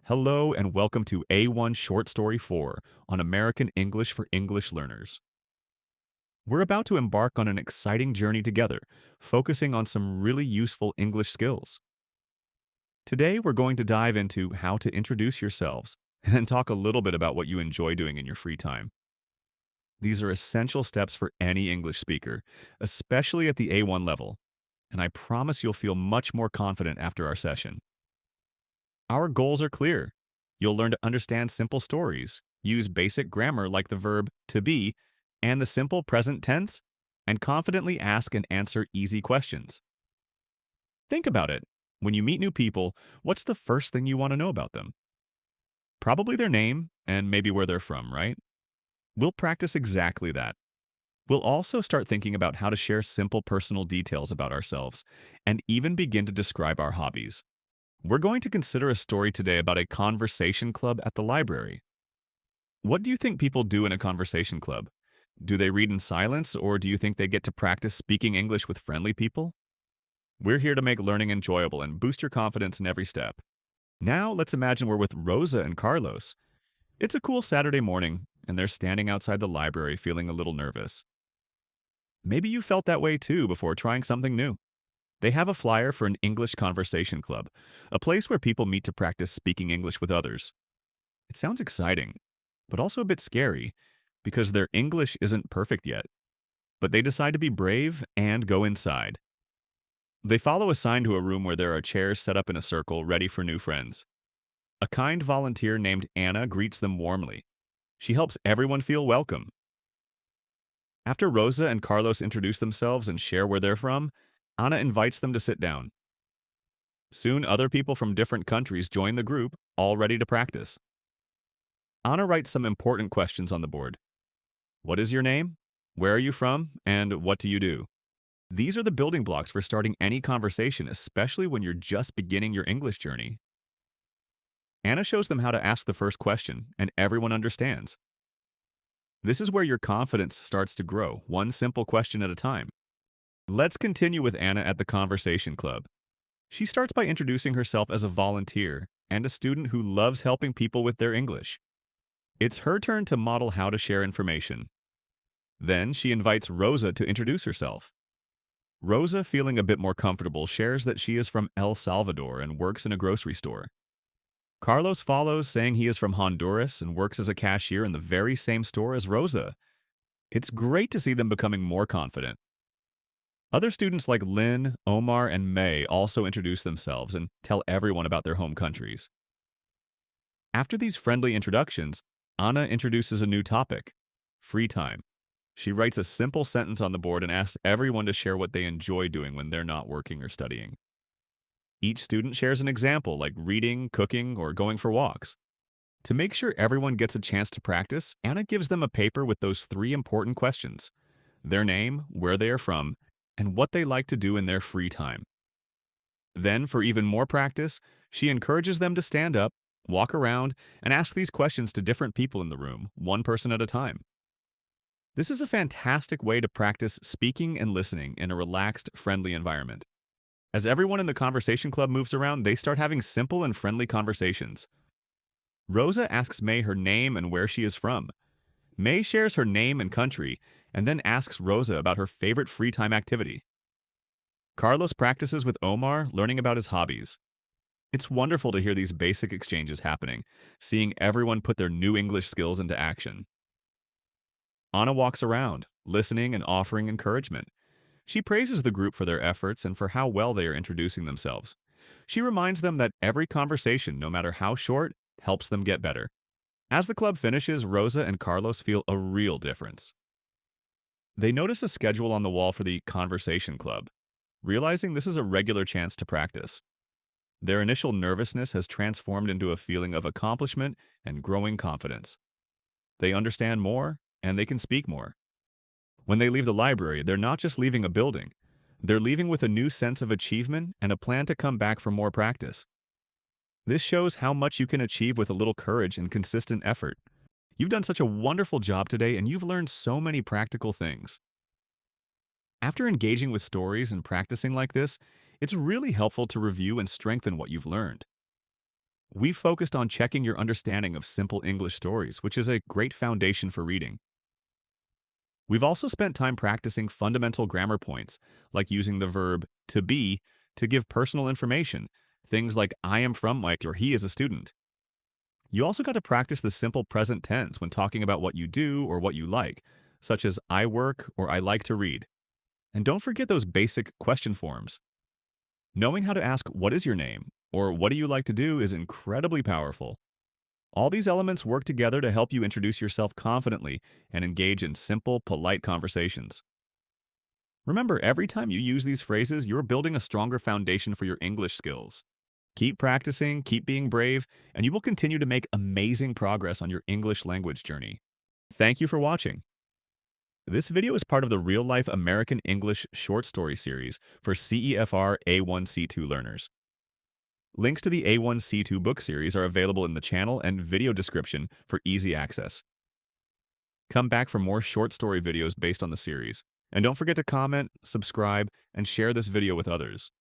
Hello and welcome to A1 Short Story 4 on American English for English Learners. We're about to embark on an exciting journey together, focusing on some really useful English skills. Today, we're going to dive into how to introduce yourselves and talk a little bit about what you enjoy doing in your free time. These are essential steps for any English speaker, especially at the A1 level, and I promise you'll feel much more confident after our session. Our goals are clear. You'll learn to understand simple stories, use basic grammar like the verb to be and the simple present tense, and confidently ask and answer easy questions. Think about it. When you meet new people, what's the first thing you want to know about them? Probably their name and maybe where they're from, right? We'll practice exactly that. We'll also start thinking about how to share simple personal details about ourselves and even begin to describe our hobbies. We're going to consider a story today about a conversation club at the library. What do you think people do in a conversation club? Do they read in silence, or do you think they get to practice speaking English with friendly people? We're here to make learning enjoyable and boost your confidence in every step. Now, let's imagine we're with Rosa and Carlos. It's a cool Saturday morning, and they're standing outside the library feeling a little nervous. Maybe you felt that way too before trying something new. They have a flyer for an English conversation club, a place where people meet to practice speaking English with others. It sounds exciting, but also a bit scary, because their English isn't perfect yet. But they decide to be brave and go inside. They follow a sign to a room where there are chairs set up in a circle ready for new friends. A kind volunteer named Anna greets them warmly. She helps everyone feel welcome. After Rosa and Carlos introduce themselves and share where they're from, Anna invites them to sit down. Soon, other people from different countries join the group, all ready to practice. Anna writes some important questions on the board. What is your name? Where are you from? And what do you do? These are the building blocks for starting any conversation, especially when you're just beginning your English journey. Anna shows them how to ask the first question, and everyone understands. This is where your confidence starts to grow, one simple question at a time. Let's continue with Anna at the Conversation Club. She starts by introducing herself as a volunteer and a student who loves helping people with their English. It's her turn to model how to share information. Then she invites Rosa to introduce herself. Rosa, feeling a bit more comfortable, shares that she is from El Salvador and works in a grocery store. Carlos follows, saying he is from Honduras and works as a cashier in the very same store as Rosa. It's great to see them becoming more confident. Other students like Lynn, Omar, and May also introduce themselves and tell everyone about their home countries. After these friendly introductions, Anna introduces a new topic: free time. She writes a simple sentence on the board and asks everyone to share what they enjoy doing when they're not working or studying. Each student shares an example, like reading, cooking, or going for walks. To make sure everyone gets a chance to practice, Anna gives them a paper with those three important questions: their name, where they are from, and what they like to do in their free time. Then, for even more practice, she encourages them to stand up, walk around, and ask these questions to different people in the room, one person at a time. This is a fantastic way to practice speaking and listening in a relaxed, friendly environment. As everyone in the conversation club moves around, they start having simple and friendly conversations. Rosa asks May her name and where she is from. May shares her name and country, and then asks Rosa about her favorite free time activity. Carlos practices with Omar, learning about his hobbies. It's wonderful to hear these basic exchanges happening, seeing everyone put their new English skills into action. Anna walks around, listening and offering encouragement. She praises the group for their efforts and for how well they are introducing themselves. She reminds them that every conversation, no matter how short, helps them get better. As the club finishes, Rosa and Carlos feel a real difference. They notice a schedule on the wall for the Conversation Club, realizing this is a regular chance to practice. Their initial nervousness has transformed into a feeling of accomplishment and growing confidence. They understand more, and they can speak more. When they leave the library, they're not just leaving a building. They're leaving with a new sense of achievement and a plan to come back for more practice. This shows how much you can achieve with a little courage and consistent effort. You've done such a wonderful job today, and you've learned so many practical things. After engaging with stories and practicing like this, it's really helpful to review and strengthen what you've learned. We've focused on checking your understanding of simple English stories, which is a great foundation for reading. We've also spent time practicing fundamental grammar points, like using the verb to be to give personal information, things like I am from Mike or he is a student. You also got to practice the simple present tense when talking about what you do or what you like, such as I work or I like to read. And don't forget those basic question forms. Knowing how to ask what is your name or what do you like to do is incredibly powerful. All these elements work together to help you introduce yourself confidently and engage in simple, polite conversations. Remember, every time you use these phrases, you're building a stronger foundation for your English skills. Keep practicing, keep being brave, and you will continue to make amazing progress on your English language journey. Thank you for watching. This video is part of the Real Life American English short story series for CEFR A1C2 learners. Links to the A1C2 book series are available in the channel and video description for easy access. Come back for more short story videos based on the series. And don't forget to comment, subscribe, and share this video with others.